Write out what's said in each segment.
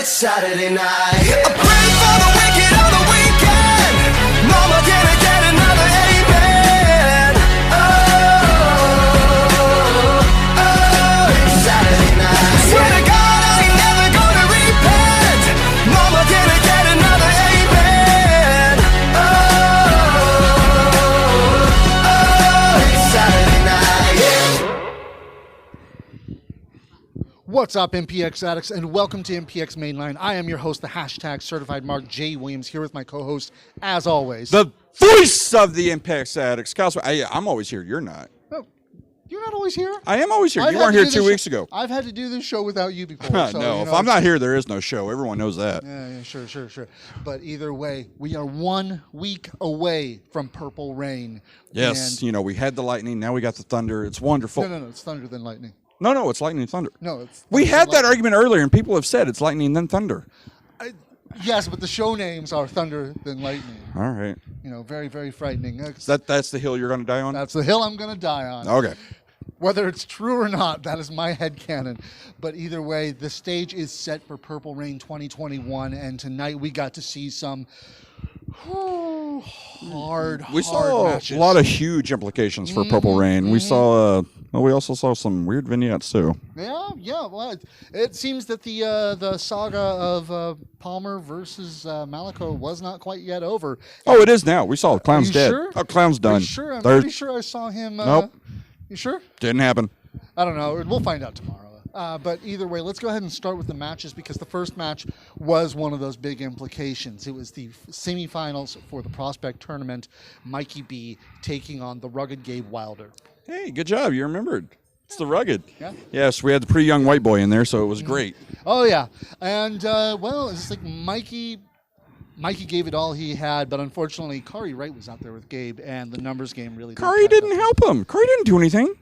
it's Saturday night. I pray for the wicked on the weekend. Mama, can I get another amen? Oh, it's Saturday night. I swear to God, I ain't never gonna repent. Mama, can I get another amen? Oh, it's Saturday night. What's up, MPX addicts, and welcome to MPX Mainline. I am your host, the hashtag certified Mark J. Williams, here with my co-host, as always. The voice of the MPX addicts. I'm always here. You're not. No, you're not always here. I am always here. You weren't here 2 weeks ago. I've had to do this show without you before. So, no, if I'm not here, there is no show. Everyone knows that. Yeah, sure. But either way, we are 1 week away from Purple Rain. Yes, And we had the lightning. Now we got the thunder. It's wonderful. No, it's thunder then lightning. No, it's lightning and thunder. No, it's we thunder had then that argument earlier, and people have said it's lightning then thunder. Yes, but the show names are thunder then lightning. All right. Very, very frightening. That's the hill you're going to die on? That's the hill I'm going to die on. Okay. Whether it's true or not, that is my headcanon. But either way, the stage is set for Purple Rain 2021, and tonight we got to see some hard We saw matches. a lot of huge implications for Purple Rain. We saw, we also saw some weird vignettes too. Yeah. Well, it seems that the saga of Palmer versus Malico was not quite yet over. Oh, it is now. We saw Clown's dead. Sure? Oh, Clown's done. Are you sure? I'm pretty sure I saw him. Nope. You sure? Didn't happen. I don't know. We'll find out tomorrow. But either way, let's go ahead and start with the matches because the first match was one of those big implications. It was the semifinals for the Prospect Tournament. Mikey B taking on the rugged Gabe Wilder. Hey, good job. You remembered. It's the rugged. Yeah. Yes, we had the pretty young white boy in there, so it was great. Oh, yeah. And, it's like Mikey gave it all he had, but unfortunately, Kari Wright was out there with Gabe, and the numbers game really Kari didn't help him. Kari didn't do anything.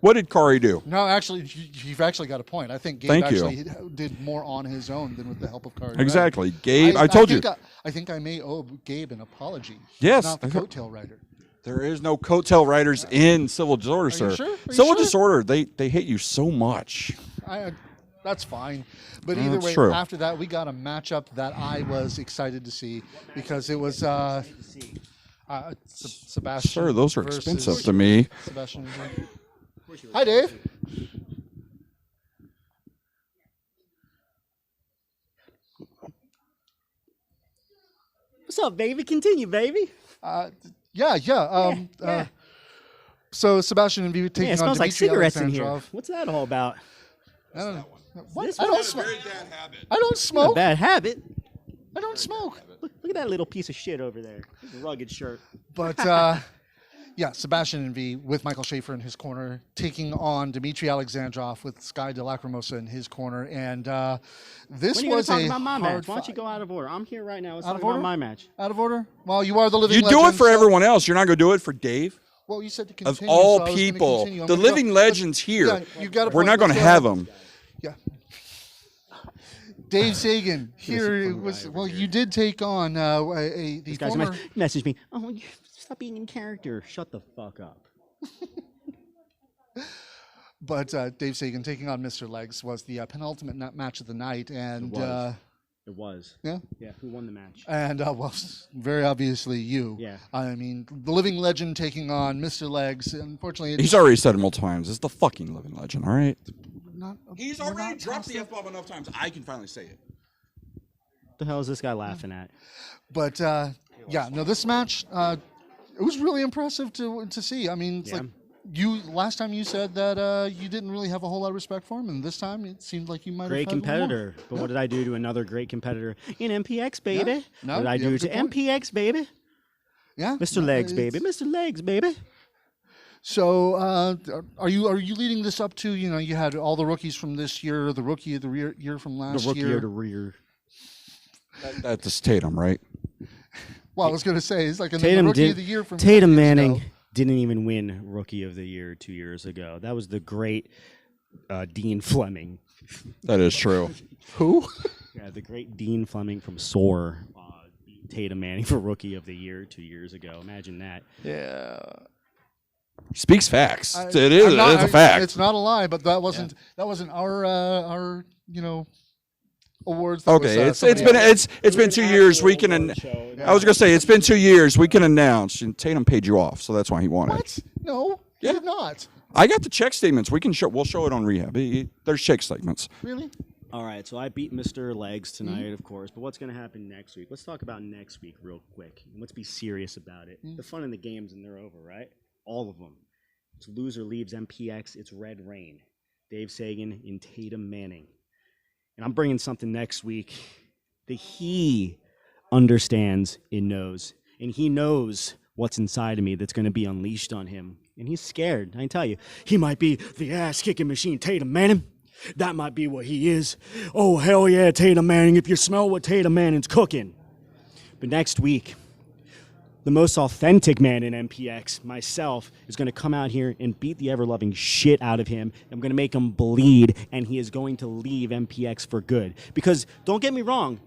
What did Kari do? No, actually, you've actually got a point. I think Gabe actually did more on his own than with the help of Kari. Exactly. Right? Gabe, I told you. I think I may owe Gabe an apology. Yes. Not the coattail rider. There is no coattail riders in Civil Disorder, sir. You sure? Civil Disorder, they hate you so much. That's fine. But either way, after that, we got a matchup that I was excited to see because it was Sebastian. Sir, those are expensive to me. Sebastian. Hi, Dave. What's up, baby? Continue, baby. Yeah. So Sebastian and V taking on smells like Dimitri cigarettes in here. Alexandrov. What's that all about? I don't know. What? This I one? don't smoke. bad habit. I don't A smoke. bad habit. I don't smoke. Look at that little piece of shit over there. His rugged shirt. But Sebastian and V with Michael Schaefer in his corner, taking on Dimitri Alexandrov with Sky de Lacrimosa in his corner, and this When are you was talk a about my hard match? Why don't fight. you go out of order? I'm here right now. Let's Out talk of about order? my match. Out of order? Well, you are the living You legend. do it for so- everyone else. You're not going to do it for Dave? Well, you said to Of continue. all so I was gonna people, continue. I'm the gonna go- living legends here. Yeah, you got a We're point. not going to Let's go have ahead. them. Yeah. Dave Sagan here was. Well, you did take on the This guy's former. message me. Oh, stop being in character. Shut the fuck up. But Dave Sagan taking on Mr. Legs was the penultimate match of the night, and It was. yeah, Yeah. Who won the match? and well, very obviously you. Yeah. I mean, the living legend taking on Mr. Legs. Unfortunately, He's already said it multiple times. It's the fucking living legend, all right? not. He's we're already not dropped past the that. F-bomb enough times. I can finally say it. What the hell is this guy laughing at? But this match it was really impressive to see. I mean, it's Yeah. like last time you said that you didn't really have a whole lot of respect for him, and this time it seemed like you might Great have had a little more. competitor. But what did I do to another great competitor in MPX, baby? Yeah. No, What did I you have do a to good point. MPX, baby? Yeah, Mr. Legs, baby. Mr. Legs, baby. So, are you leading this up to you had all the rookies from this year, the rookie of the year from last The rookie year? of the rear. That's Tatum, right? Well, I was going to say it's like the Tatum rookie did. of the year from Tatum 2 years Manning ago. didn't even win Rookie of the Year 2 years ago. That was the great Dean Fleming. That is true. Who? Yeah, the great Dean Fleming from SOAR beat Tatum Manning for Rookie of the Year 2 years ago. Imagine that. Yeah. Speaks facts. It's It's a fact. It's not a lie, but that wasn't our awards. That Okay, was, it's been 2 years. We can. I was gonna say it's been 2 years. We can announce. And Tatum paid you off, so that's why he won it. What? No, he did not. I got the check statements. We'll show it on rehab. There's check statements. Really? All right, so I beat Mr. Legs tonight, of course, but what's going to happen next week? Let's talk about next week real quick, and let's be serious about it. The fun in the games, and they're over, right? All of them. It's loser leaves MPX, it's Red Rain. Dave Sagan and Tatum Manning. And I'm bringing something next week that he understands and knows, and he knows what's inside of me that's going to be unleashed on him, and he's scared. I can tell you, he might be the ass-kicking machine Tatum Manning. That might be what he is. Oh, hell yeah, Tatum Manning, if you smell what Tatum Manning's cooking. But next week, the most authentic man in MPX, myself, is going to come out here and beat the ever-loving shit out of him. I'm going to make him bleed, and he is going to leave MPX for good. Because, don't get me wrong,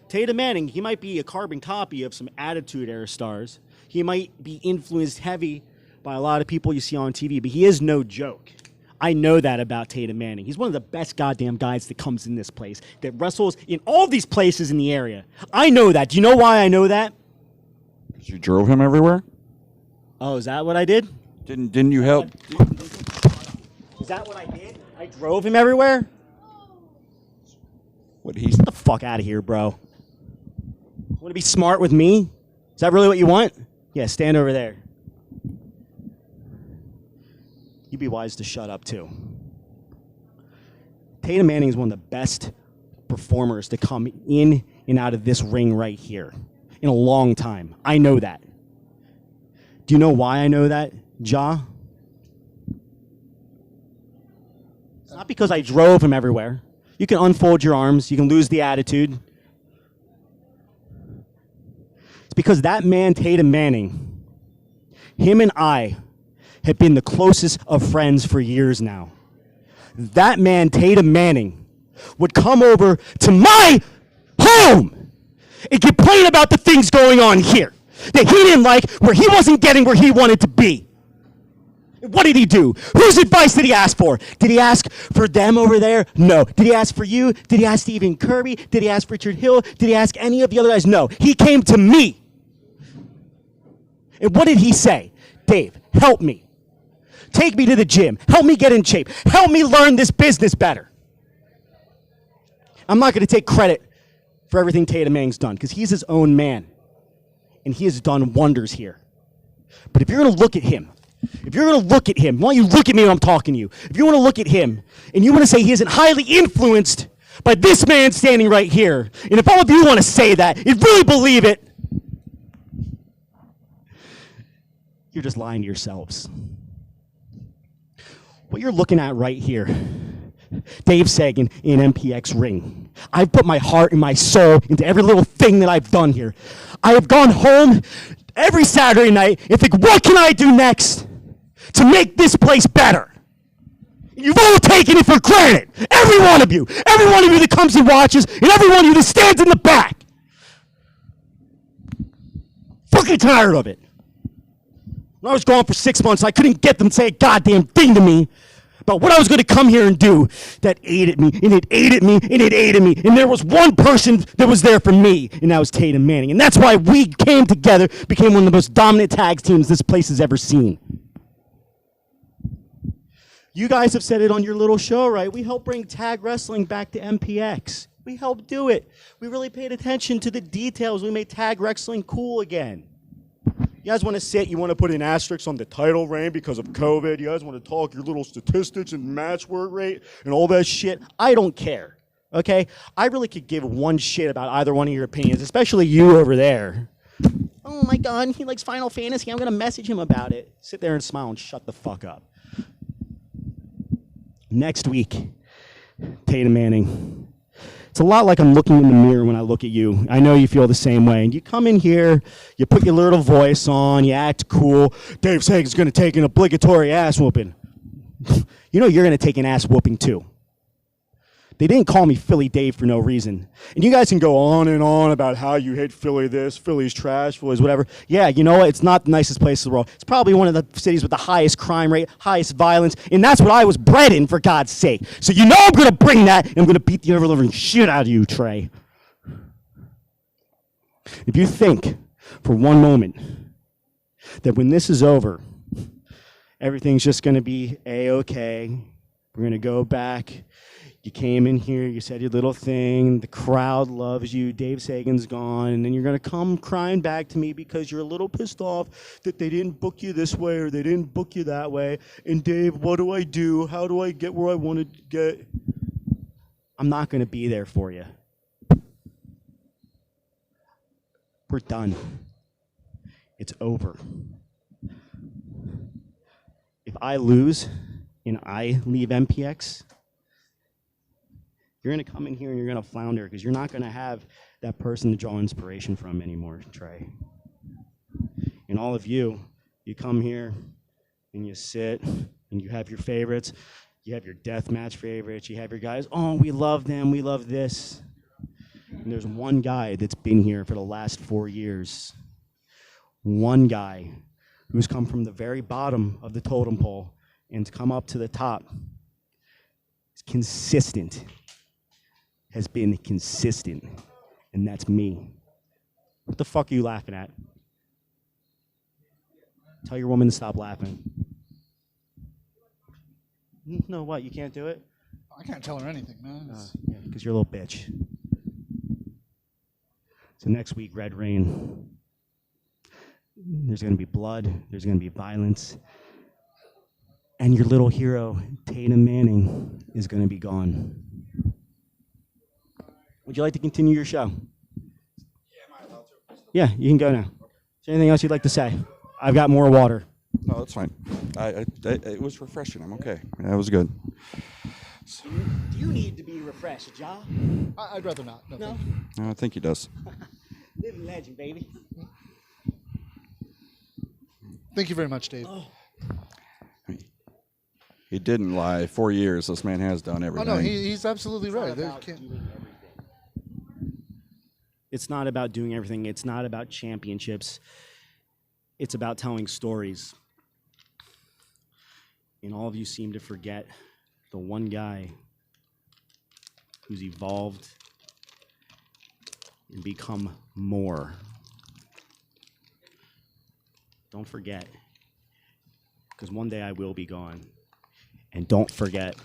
Tatum Manning, he might be a carbon copy of some Attitude Era stars. He might be influenced heavy by a lot of people you see on TV, but he is no joke. I know that about Tatum Manning. He's one of the best goddamn guys that comes in this place, that wrestles in all these places in the area. I know that. Do you know why I know that? You drove him everywhere? Oh, is that what I did? Didn't you help? Is that what I did? I drove him everywhere? Get the fuck out of here, bro. Want to be smart with me? Is that really what you want? Yeah, stand over there. You'd be wise to shut up, too. Tatum Manning is one of the best performers to come in and out of this ring right here in a long time. I know that. Do you know why I know that, Ja? It's not because I drove him everywhere. You can unfold your arms. You can lose the attitude. It's because that man, Tatum Manning, him and I have been the closest of friends for years now. That man, Tatum Manning, would come over to my home and complain about the things going on here that he didn't like, where he wasn't getting where he wanted to be. What did he do? Whose advice did he ask for? Did he ask for them over there? No. Did he ask for you? Did he ask Stephen Kirby? Did he ask Richard Hill? Did he ask any of the other guys? No. He came to me. And what did he say? Dave, help me. Take me to the gym. Help me get in shape. Help me learn this business better. I'm not going to take credit for everything Tatum Manning's done because he's his own man. And he has done wonders here. But if you're going to look at him, why don't you look at me when I'm talking to you? If you want to look at him and you want to say he isn't highly influenced by this man standing right here, and if all of you want to say that and really believe it, you're just lying to yourselves. What you're looking at right here, Dave Sagan in MPX ring. I've put my heart and my soul into every little thing that I've done here. I have gone home every Saturday night and think, what can I do next to make this place better? You've all taken it for granted. Every one of you that comes and watches, and every one of you that stands in the back. Fucking tired of it. When I was gone for 6 months, I couldn't get them to say a goddamn thing to me about what I was going to come here and do. That ate at me, and it ate at me, and it ate at me. And there was one person that was there for me, and that was Tatum Manning. And that's why we came together, became one of the most dominant tag teams this place has ever seen. You guys have said it on your little show, right? We helped bring tag wrestling back to MPX. We helped do it. We really paid attention to the details. We made tag wrestling cool again. You guys want to sit, you want to put an asterisk on the title reign because of COVID. You guys want to talk your little statistics and match work rate and all that shit. I don't care, okay? I really could give one shit about either one of your opinions, especially you over there. Oh my God, he likes Final Fantasy. I'm going to message him about it. Sit there and smile and shut the fuck up. Next week, Tatum Manning. It's a lot like I'm looking in the mirror when I look at you. I know you feel the same way. And you come in here, you put your little voice on, you act cool. Dave Sagan's going to take an obligatory ass whooping. You know you're going to take an ass whooping too. They didn't call me Philly Dave for no reason. And you guys can go on and on about how you hate Philly this, Philly's trash, Philly's whatever. Yeah, you know what? It's not the nicest place in the world. It's probably one of the cities with the highest crime rate, highest violence, and that's what I was bred in, for God's sake. So you know I'm going to bring that, and I'm going to beat the ever-living shit out of you, Trey. If you think for one moment that when this is over, everything's just going to be A-okay, we're going to go back. You came in here, you said your little thing, the crowd loves you, Dave Sagan's gone, and then you're going to come crying back to me because you're a little pissed off that they didn't book you this way or they didn't book you that way. And Dave, what do I do? How do I get where I want to get? I'm not going to be there for you. We're done. It's over. If I lose and I leave MPX, you're going to come in here and you're going to flounder because you're not going to have that person to draw inspiration from anymore, Trey. And all of you, you come here and you sit and you have your favorites. You have your deathmatch favorites. You have your guys, oh, we love them. We love this. And there's one guy that's been here for the last 4 years. One guy who's come from the very bottom of the totem pole and come up to the top. It's consistent. Has been consistent, and that's me. What the fuck are you laughing at? Tell your woman to stop laughing. No, what? You can't do it? I can't tell her anything, man. Yeah, because you're a little bitch. So next week, Red Rain. There's going to be blood. There's going to be violence. And your little hero, Tatum Manning, is going to be gone. Would you like to continue your show? Yeah, you can go now. Is there anything else you'd like to say? I've got more water. No, that's fine. It was refreshing. I'm okay. That was good. Do you need to be refreshed, Ja? I'd rather not. No. No, I think he does. Living legend, baby. Thank you very much, Dave. Oh. He didn't lie. 4 years, this man has done everything. Oh, no, he's absolutely right. It's not about doing everything. It's not about championships. It's about telling stories. And all of you seem to forget the one guy who's evolved and become more. Don't forget, because one day I will be gone. And don't forget.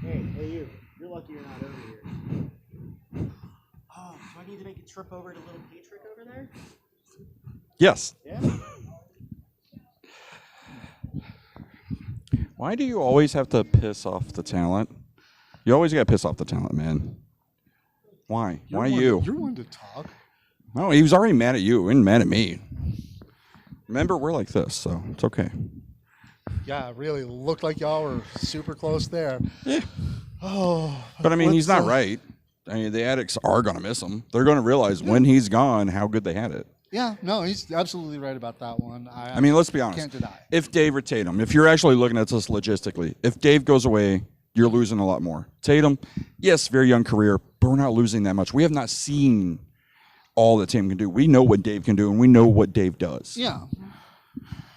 Hey, you. You're lucky you're not over here. Oh, do I need to make a trip over to Little Patrick over there? Yes. Yeah? Why do you always have to piss off the talent? You always got to piss off the talent, man. Why? Why you? You're one to talk. No, he was already mad at you and mad at me. Remember, we're like this, so it's okay. Yeah, really looked like y'all were super close there. Yeah. Oh. But, I mean, he's not right. I mean, the Addicts are going to miss him. They're going to realize when he's gone how good they had it. Yeah, no, he's absolutely right about that one. I mean, let's be honest. Can't deny. If Dave or Tatum, if you're actually looking at this logistically, if Dave goes away, you're losing a lot more. Tatum, yes, very young career, but we're not losing that much. We have not seen all that Tatum can do. We know what Dave can do, and we know what Dave does. Yeah.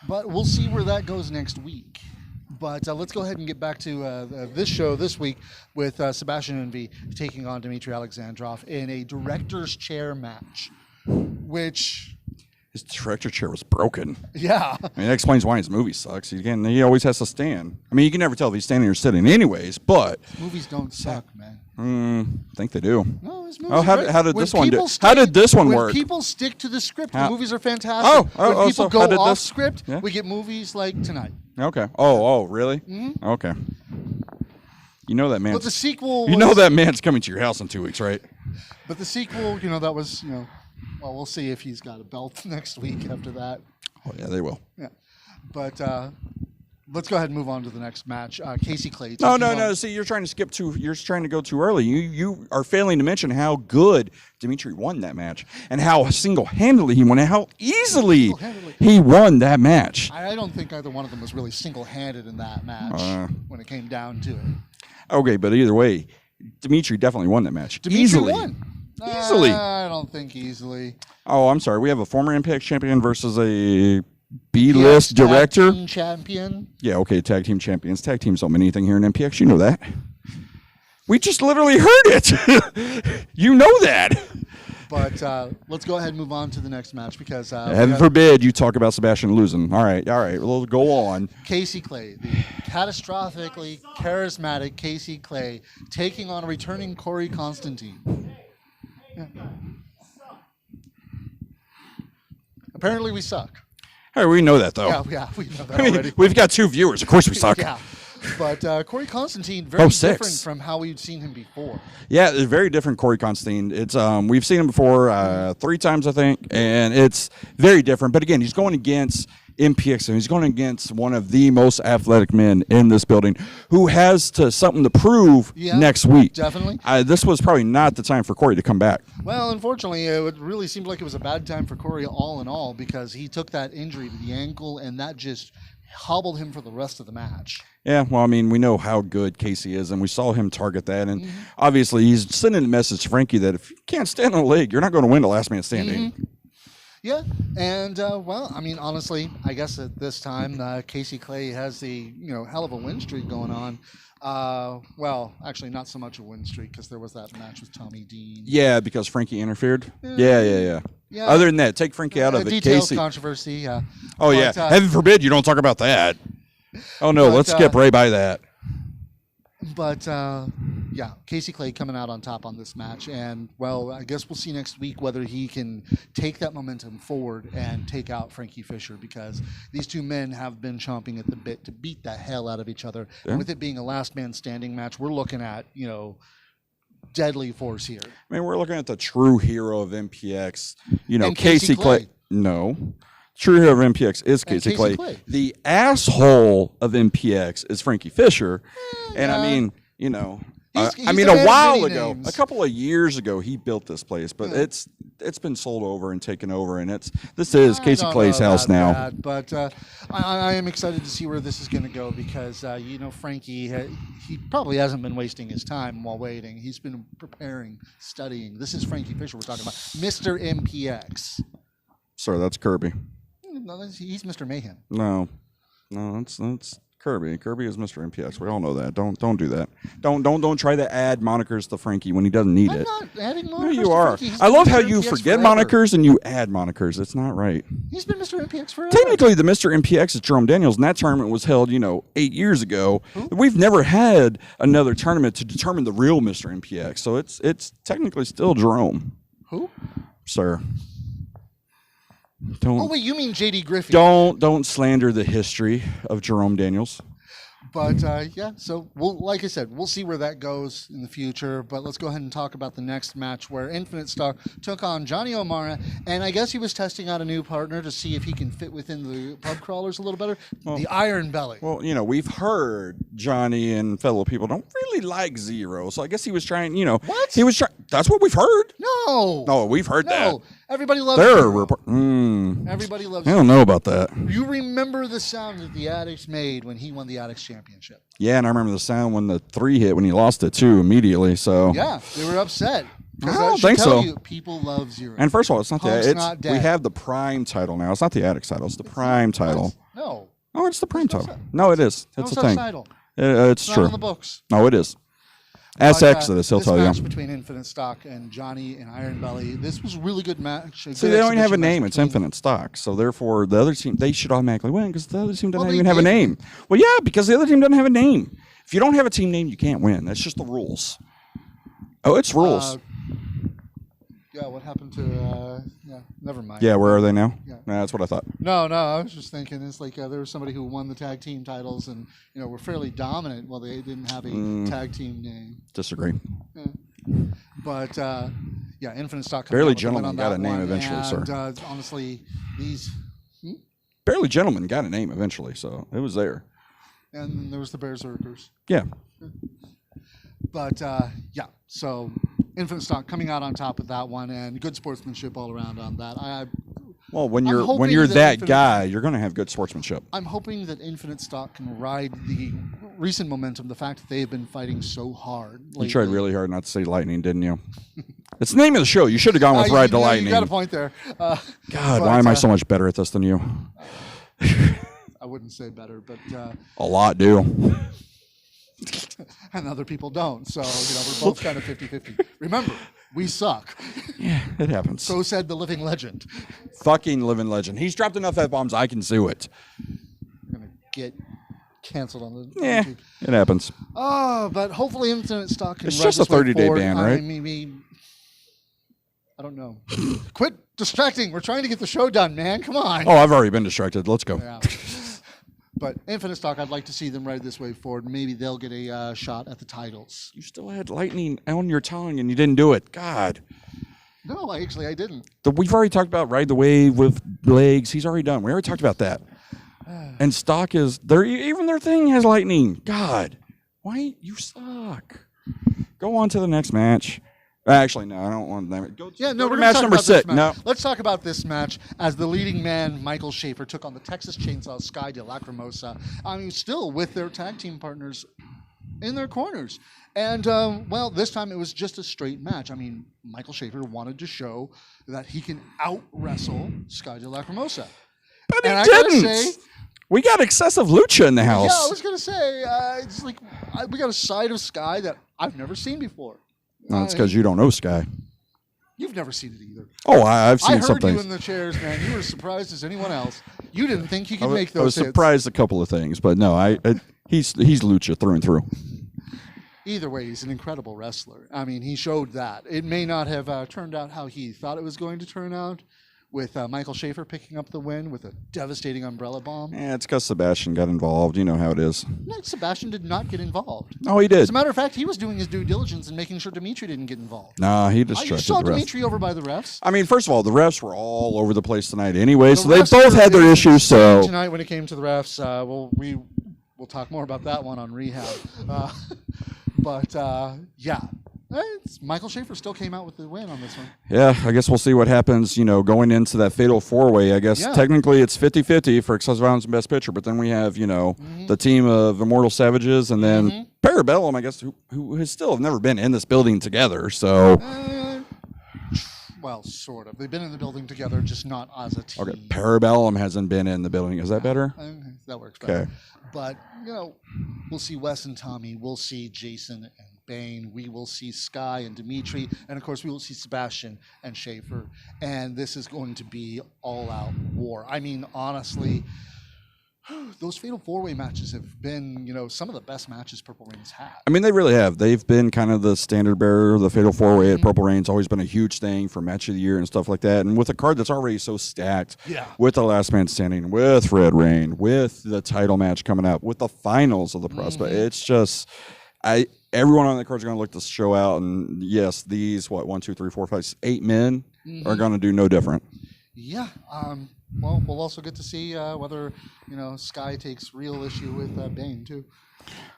But we'll see where that goes next week. But let's go ahead and get back to this show this week with Sebastian Envy taking on Dmitry Alexandrov in a director's chair match, which... His director chair was broken. Yeah. I mean, that explains why his movie sucks. He always has to stand. I mean, you can never tell if he's standing or sitting anyways, but... Movies don't suck, man. I think they do. No, his movies how did this one do? How did this one work? When people stick to the script, the movies are fantastic. When people go off script, we get movies like tonight. Okay. Oh, really? Mm-hmm. Okay. You know that man. But the sequel. You know that man's coming to your house in 2 weeks, right? But the sequel, that was, well, we'll see if he's got a belt next week after that. Oh yeah, they will. Yeah, but let's go ahead and move on to the next match. Casey Clay. No. See, you're trying to skip too. You're trying to go too early. You are failing to mention how good Dimitri won that match, and how single-handedly he won it, how easily he won that match. I don't think either one of them was really single-handed in that match when it came down to it. Okay, but either way, Dimitri definitely won that match. Dimitri easily. won. Easily. I don't think easily. Oh, I'm sorry. We have a former Impact champion versus a B-list director. Tag team champion. Yeah, okay, tag team champions. Tag teams don't mean anything here in MPX. You know that. We just literally heard it. You know that. But let's go ahead and move on to the next match because heaven forbid you talk about Sebastian losing. All right. We'll go on. Casey Clay, the catastrophically charismatic Casey Clay, taking on returning Corey Constantine. Yeah. Apparently, we suck. Hey, we know that though. Yeah, we know that already. We've got 2 viewers. Of course, we suck. Yeah. But Corey Constantine, very different from how we'd seen him before. Yeah, it's very different, Corey Constantine. It's we've seen him before 3 times, I think, and it's very different. But again, he's going against MPX, and he's going against one of the most athletic men in this building, who has something to prove next week. Definitely. This was probably not the time for Corey to come back. Well, unfortunately, it really seemed like it was a bad time for Corey all in all, because he took that injury to the ankle, and that just hobbled him for the rest of the match. Yeah, well, I mean, we know how good Casey is, and we saw him target that. And obviously, he's sending a message to Frankie that if you can't stand on a leg, you're not going to win the last man standing. Yeah, and well, I mean, honestly, I guess at this time, Casey Clay has the hell of a win streak going on. Well, actually, not so much a win streak, because there was that match with Tommy Dean. Yeah, because Frankie interfered. Yeah. Other than that, take Frankie out of it. Details Casey. Controversy. Yeah. Oh yeah. Heaven forbid you don't talk about that. Oh no, let's skip right by that. But yeah, Casey Clay coming out on top on this match, and well, I guess we'll see next week whether he can take that momentum forward and take out Frankie Fisher, because these 2 men have been chomping at the bit to beat the hell out of each other. Yeah. And with it being a last man standing match, we're looking at deadly force here. I mean, we're looking at the true hero of MPX. And Casey Clay. No. True hero of MPX is Casey Clay. The asshole of MPX is Frankie Fisher. And I mean, a while ago, a couple of years ago, he built this place, but it's been sold over and taken over, and this is Casey Clay's house now. But I am excited to see where this is going to go, because Frankie, he probably hasn't been wasting his time while waiting. He's been preparing, studying. This is Frankie Fisher we're talking about, Mr. MPX. Sorry, that's Kirby. No, he's Mr. Mayhem. No, that's Kirby. Kirby is Mr. MPX. We all know that. Don't do that. Don't try to add monikers to Frankie when he doesn't need it. I'm not adding monikers. No, you are. I love how you forget monikers and you add monikers. It's not right. He's been Mr. MPX forever. Technically, the Mr. MPX is Jerome Daniels, and that tournament was held, 8 years ago. We've never had another tournament to determine the real Mr. MPX, so it's technically still Jerome. Who? Sir. Oh wait, you mean JD Griffey? Don't slander the history of Jerome Daniels. But yeah, so like I said, we'll see where that goes in the future. But let's go ahead and talk about the next match, where Infinite Star took on Johnny O'Mara, and I guess he was testing out a new partner to see if he can fit within the pub crawlers a little better. The Iron Belly. Well, we've heard Johnny and fellow people don't really like Zero, so I guess he was trying. What? He was trying. That's what we've heard. No, we've heard that. Everybody loves Zero. Everybody loves Zero. I don't know about that. You remember the sound that the Addicts made when he won the Addicts Championship? Yeah, and I remember the sound when the 3 hit when he lost it too immediately. So yeah, they were upset. I don't think so. People love Zero. And first of all, it's not not dead. We have the Prime title now. It's not the Addicts title. It's the Prime title. No. Oh, it's the Prime title. No, it is. It's a thing. Title. It's not true. on the books. No, it is. Ask Exodus, he'll tell you. This match between Infinite Stock and Johnny and Iron Belly, this was a really good match. See, they don't even have a name. It's Infinite Stock. So, therefore, the other team, they should automatically win, because the other team doesn't even have a name. Well, yeah, because the other team doesn't have a name. If you don't have a team name, you can't win. That's just the rules. Oh, it's rules. Yeah, what happened to, never mind. Yeah, where are they now? Yeah. Nah, that's what I thought. No, I was just thinking, it's like there was somebody who won the tag team titles and, were fairly dominant while they didn't have a tag team name. Disagree. Yeah. But, yeah, Infinite Stock. Barely Gentleman got a name eventually, sir. Honestly, these... Barely Gentleman got a name eventually, so it was there. And then there was the Berserkers. Yeah. But yeah, so Infinite Stock coming out on top of that one, and good sportsmanship all around on that. Well, when I'm you're hoping that Infinite- guy, you're going to have good sportsmanship. I'm hoping that Infinite Stock can ride the recent momentum, the fact that they've been fighting so hard. You tried really hard not to say lightning, didn't you? It's the name of the show. You should have gone with Ride the Lightning. You got a point there. God, why am I so much better at this than you? I wouldn't say better, but A lot do. and other people don't. So we're both kind of 50-50. Remember, we suck. Yeah, it happens. So said the living legend. Fucking living legend. He's dropped enough F-bombs, I can sue it. I'm gonna get canceled on the Yeah, YouTube. it happens. Oh, but hopefully Infinite Stock can. It's ride just this a way 30-day forward. ban, right? I mean, I don't know. Quit distracting. We're trying to get the show done, man. Come on. Oh, I've already been distracted. Let's go. Yeah. But Infinite Stock, I'd like to see them ride this way forward. Maybe they'll get a shot at the titles. You still had lightning on your tongue and you didn't do it. God. No, I didn't. We've already talked about Ride the Wave with legs. He's already done. We already talked about that. And Stock is even their thing has lightning. God. Why you suck. Go on to the next match. Actually, no, I don't want that. Go Yeah, no, to we're match talk number about this 6. match. No. Let's talk about this match as the leading man, Michael Schaefer, took on the Texas Chainsaw Sky de Lacrimosa. I mean, still with their tag team partners in their corners. And, well, this time it was just a straight match. I mean, Michael Schaefer wanted to show that he can out-wrestle Sky de Lacrimosa. And I he gotta didn't. say, We got excessive lucha in the house. yeah, I was going to say, it's like we got a side of Sky that I've never seen before. No, it's because you don't know Sky. You've never seen it either. Oh, I've seen I heard some you things. in the chairs, man. You were as surprised as anyone else. You didn't think he could I make those was hits. surprised a couple of things, but no, he's lucha through and through. Either way, he's an incredible wrestler. I mean, he showed that. It may not have turned out how he thought it was going to turn out, with Michael Schaefer picking up the win with a devastating umbrella bomb. Yeah, it's because Sebastian got involved. You know how it is. No, Sebastian did not get involved. No, he did. As a matter of fact, he was doing his due diligence and making sure Dimitri didn't get involved. Nah, he You distracted saw the refs. Dimitri over by the refs. I mean, first of all, the refs were all over the place tonight anyway, so The they refs both were had their insane issues. So tonight, when it came to the refs, we'll talk more about that one on rehab. But yeah, Michael Schaefer still came out with the win on this one. yeah, I guess we'll see what happens. Going into that fatal 4-way. I guess technically it's 50-50 for excessive violence and best picture, but then we have the team of Immortal Savages and then Parabellum. I guess who has still have never been in this building together. So. Well, sort of. They've been in the building together, just not as a team. Okay, Parabellum hasn't been in the building. Is that better? That works better. Okay. But, we'll see Wes and Tommy. We'll see Jason and Bane. We will see Sky and Dimitri. And, of course, we will see Sebastian and Schaefer. And this is going to be all-out war. I mean, honestly, those Fatal 4-Way matches have been, some of the best matches Purple Rain's had. I mean, they really have. They've been kind of the standard bearer. The Fatal 4-Way at Purple Rain's always been a huge thing for Match of the Year and stuff like that. And with a card that's already so stacked, with the Last Man Standing, with Red Rain, with the title match coming up, with the finals of the Prospect, it's just, everyone on the card is going to look this show out. And yes, these, 1, 2, 3, 4, 5, 8 men are going to do no different. Yeah. Well, we'll also get to see whether, Sky takes real issue with Bane, too.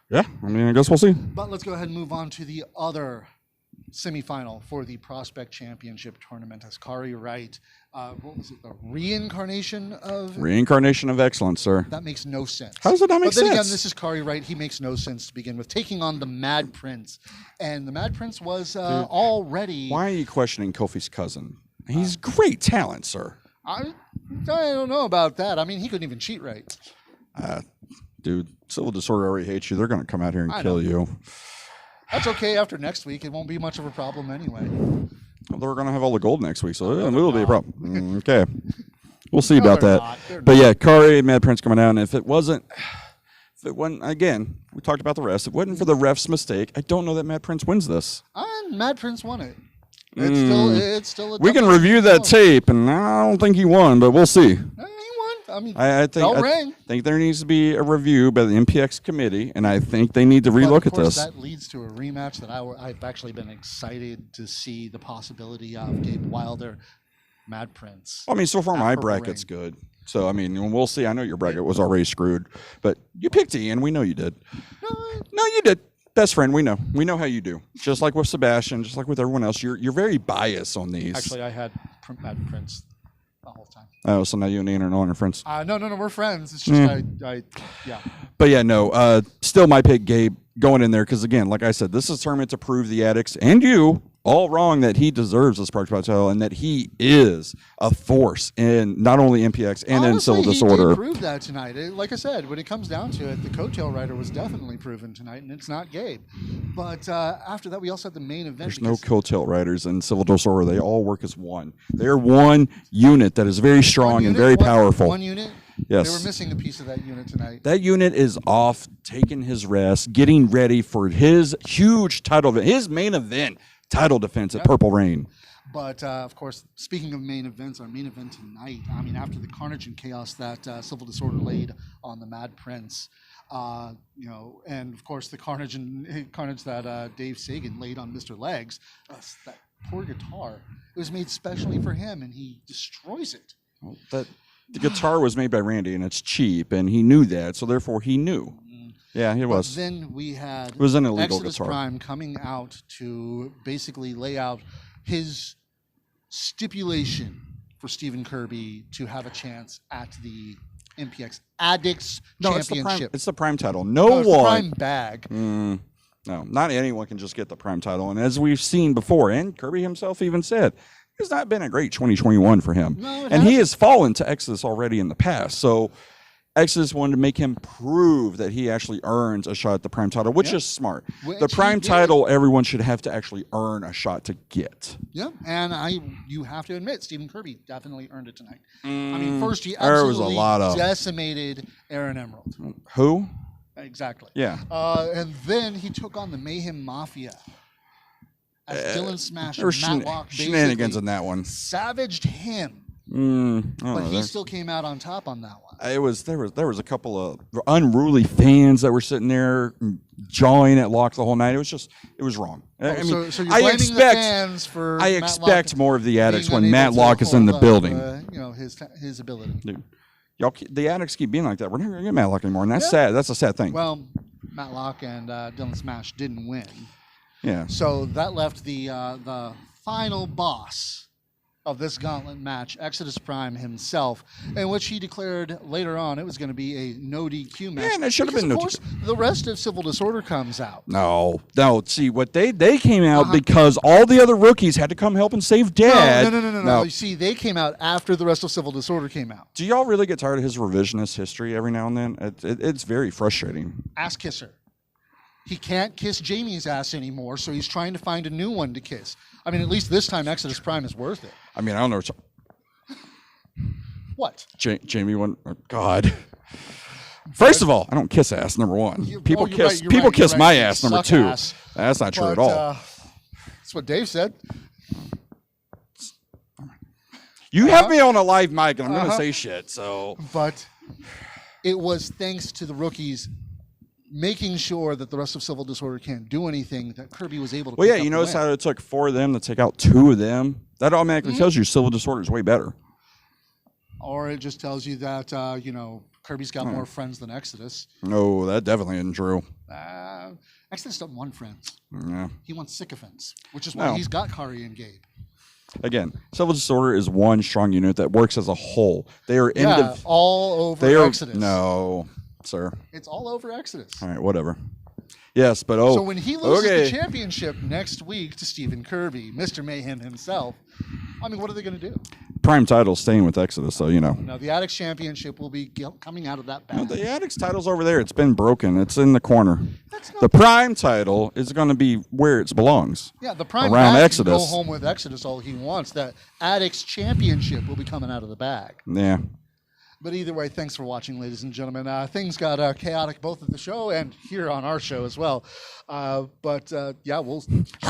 Yeah, I mean, I guess we'll see. But let's go ahead and move on to the other semifinal for the Prospect Championship tournament. As Kari Wright, what was it, the reincarnation of... Reincarnation of excellence, sir. That makes no sense. How does it not make sense? But then sense? again, this is Kari Wright. He makes no sense to begin with, taking on the Mad Prince. And the Mad Prince was already... Why are you questioning Kofi's cousin? He's great talent, sir. I don't know about that. I mean, he couldn't even cheat right. Dude, Civil Disorder already hates you. They're going to come out here and kill you. That's okay. After next week, it won't be much of a problem anyway. Well, they're going to have all the gold next week, so it will be a problem. Okay. We'll see No, about they're that. not. They're But not. yeah, Kari and Mad Prince coming out, and if it wasn't, again, we talked about the refs. If it wasn't for the refs' mistake, I don't know that Mad Prince wins this. And Mad Prince won it. It's still a We can double- review that tape, and I don't think he won, but we'll see. He won. I mean, I think there needs to be a review by the MPX committee, and I think they need to but relook of at course, this. that leads to a rematch that I've actually been excited to see the possibility of Gabe Wilder, Mad Prince. I mean, so far at my Purple bracket's Rain. good. So, I mean, we'll see. I know your bracket was already screwed, but you picked Ian. We know you did. No, you did. Best friend, we know. We know how you do. Just like with Sebastian, just like with everyone else, you're very biased on these. Actually, I had Mad Prince the whole time. Oh, so now you and Ian are no longer friends? No, we're friends. It's just yeah. But yeah, no. Still, my pick, Gabe, going in there because again, like I said, this is a tournament to prove the Addicts and you all wrong that he deserves this Sparks title and that he is a force in not only MPX and in Civil Disorder. He did prove that tonight. Like I said, when it comes down to it, the coattail rider was definitely proven tonight, and it's not Gabe. But after that, we also had the main event. There's no coattail riders in Civil Disorder. They all work as one. They're one unit that is very strong and very powerful. One unit? Yes. They were missing a piece of that unit tonight. That unit is off, taking his rest, getting ready for his huge title, his main event title defense at Purple Rain. But, of course, speaking of main events, our main event tonight, I mean, after the carnage and chaos that Civil Disorder laid on the Mad Prince, and, of course, the carnage that Dave Sagan laid on Mr. Legs, that poor guitar, it was made specially for him, and he destroys it. Well, the guitar was made by Randy, and it's cheap, and he knew that, so therefore he knew. Yeah, it was. But then we had it was an illegal Exodus guitar. Prime coming out to basically lay out his stipulation for Stephen Kirby to have a chance at the MPX Addicts Championship. It's the Prime title. No it's one. the Prime bag. No, not anyone can just get the Prime title. And as we've seen before, and Kirby himself even said, it's not been a great 2021 for him. No, and he has fallen to Exodus already in the past. So Exodus wanted to make him prove that he actually earns a shot at the Prime title, which is smart. The Prime title, everyone should have to actually earn a shot to get. Yeah, and you have to admit, Stephen Kirby definitely earned it tonight. I mean, first he absolutely decimated Aaron Emerald. Who? Exactly. Yeah. And then he took on the Mayhem Mafia. As Dylan Smash There were and Matlock shenanigans in that one. Savaged him. But he still came out on top on that one. There was a couple of unruly fans that were sitting there jawing at Locke the whole night. It was wrong. I mean, so you're blaming the fans for I Matlock expect more of the Addicts when being unable Matlock to is in the hold building. up, his ability. Dude, the Addicts keep being like that. We're not gonna get Matlock anymore, and that's sad. That's a sad thing. Well, Matlock and Dylan Smash didn't win. Yeah. So that left the final boss of this gauntlet match, Exodus Prime himself, in which he declared later on it was going to be a no DQ match. Yeah, and it should have been no DQ. Of course, the rest of Civil Disorder comes out. No. See, what they came out because all the other rookies had to come help and save Dad. No. You see, they came out after the rest of Civil Disorder came out. Do y'all really get tired of his revisionist history every now and then? It's very frustrating. Ass kisser. He can't kiss Jamie's ass anymore, so he's trying to find a new one to kiss. I mean, at least this time, Exodus Prime is worth it. I mean, I don't know. What? Jamie won. Oh, God. First of all, I don't kiss ass. Number one, people kiss my ass. Number two, that's not true at all. That's what Dave said. You have me on a live mic, and I'm going to say shit. So, but it was thanks to the rookies making sure that the rest of Civil Disorder can't do anything that Kirby was able to. Well, yeah, you notice how it took 4 of them to take out 2 of them. That automatically tells you Civil Disorder is way better. Or it just tells you that Kirby's got more friends than Exodus. No, that definitely isn't true. Exodus doesn't want friends. Yeah, he wants sycophants, which is why he's got Kari and Gabe. Again, Civil Disorder is one strong unit that works as a whole. They are all over Exodus. No, sir. It's all over Exodus. All right, whatever. Yes, but so when he loses the championship next week to Stephen Kirby, Mr. Mayhem himself, I mean, what are they going to do? Prime title staying with Exodus, so you know. No, the Addicts Championship will be coming out of that bag. No, the Addicts title's over there. It's been broken. It's in the corner. The Prime title is going to be where it belongs. Yeah, the Prime around can Exodus. go home with Exodus all he wants. That Addicts Championship will be coming out of the bag. Yeah. But either way, thanks for watching, ladies and gentlemen. Things got chaotic both at the show and here on our show as well. Her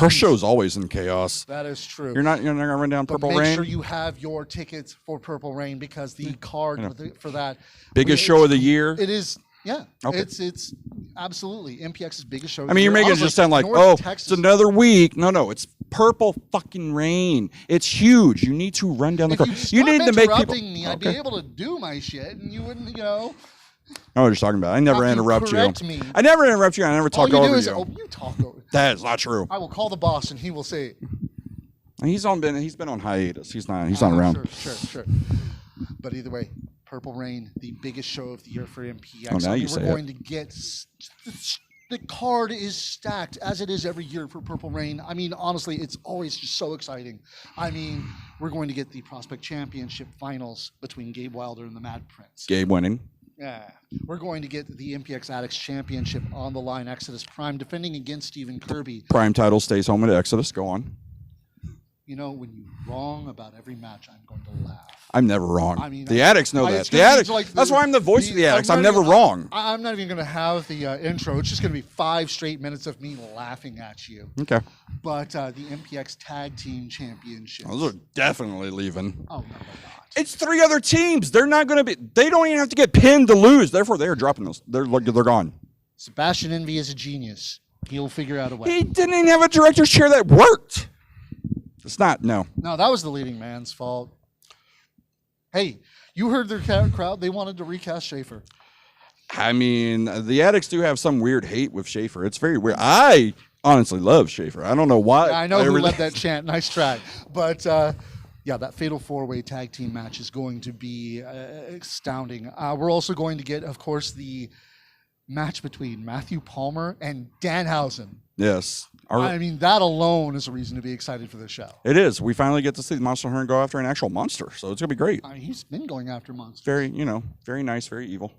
show's always in chaos. That is true. You're not gonna run down Purple Rain. Make sure you have your tickets for Purple Rain because the card for that biggest show of the year. It is. Yeah, okay. It's absolutely MPX's biggest show. I mean, you're making it just sound like, it's another week. No, it's Purple fucking Rain. It's huge. You need to run down the card. You need to make people. Me, I'd be able to do my shit, and you wouldn't, I know what you're talking about. I never have to interrupt you. correct me. I never interrupt you. I never talk All you over do is, you. oh, you talk over. That is not true. I will call the boss, and he will say, He's been on hiatus. He's not around. Sure. But either way, Purple Rain, the biggest show of the year for MPX. Oh, now you say we're it. going to get the card is stacked as it is every year for Purple Rain. I mean, honestly, it's always just so exciting. I mean, we're going to get the Prospect Championship finals between Gabe Wilder and the Mad Prince. Gabe winning. Yeah. We're going to get the MPX Addicts Championship on the line. Exodus Prime defending against Stephen Kirby. Prime title stays home at Exodus. Go on. You know, when you're wrong about every match, I'm going to laugh. I'm never wrong. I mean, the Addicts know that. it's The gonna be Addicts. like That's why I'm the voice of the Addicts. I'm never even- wrong. I'm not even going to have the intro. It's just going to be 5 straight minutes of me laughing at you. Okay. But the MPX Tag Team Championship. Those are definitely leaving. Oh, no, they're not. It's 3 other teams. They're not going to be. They don't even have to get pinned to lose. Therefore, they are dropping those. They're gone. Sebastian Envy is a genius. He'll figure out a way. He didn't even have a director's chair that worked. It's not. No. No, that was the leading man's fault. Hey, you heard their crowd. They wanted to recast Schaefer. I mean, the Addicts do have some weird hate with Schaefer. It's very weird. I honestly love Schaefer. I don't know why. I know who led that chant. Nice try. But yeah, that fatal 4-way tag team match is going to be astounding. We're also going to get, of course, the match between Matthew Palmer and Danhausen. Yes. I mean, that alone is a reason to be excited for this show. It is. We finally get to see the Monster Hunter go after an actual monster, so it's gonna be great. I mean, he's been going after monsters. Very, very nice, very evil.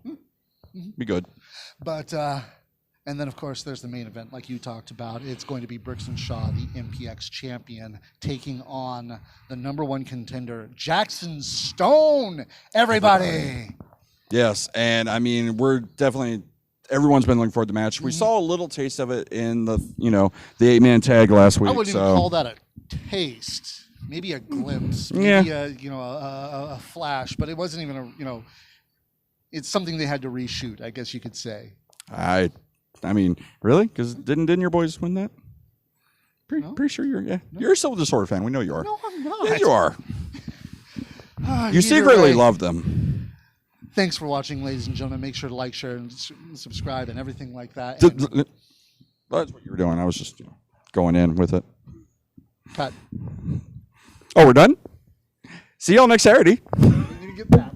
Be good. But and then of course there's the main event, like you talked about. It's going to be Brixton Shaw, the MPX champion, taking on the #1 contender, Jackson Stone. Everybody. Yes, and I mean, we're definitely. Everyone's been looking forward to the match. We saw a little taste of it in the 8-man tag last week. I wouldn't even call that a taste. Maybe a glimpse. Maybe a flash, but it wasn't even it's something they had to reshoot, I guess you could say. I mean, really? Because didn't your boys win that? Pretty sure you're a Silver Disorder fan. We know you are. No, I'm not. Yeah, you are. You Either secretly way, love them. Thanks for watching, ladies and gentlemen. Make sure to like, share, and subscribe, and everything like that. That's what you were doing. I was just going in with it. Cut. Oh, we're done? See y'all next Saturday. You need to get that.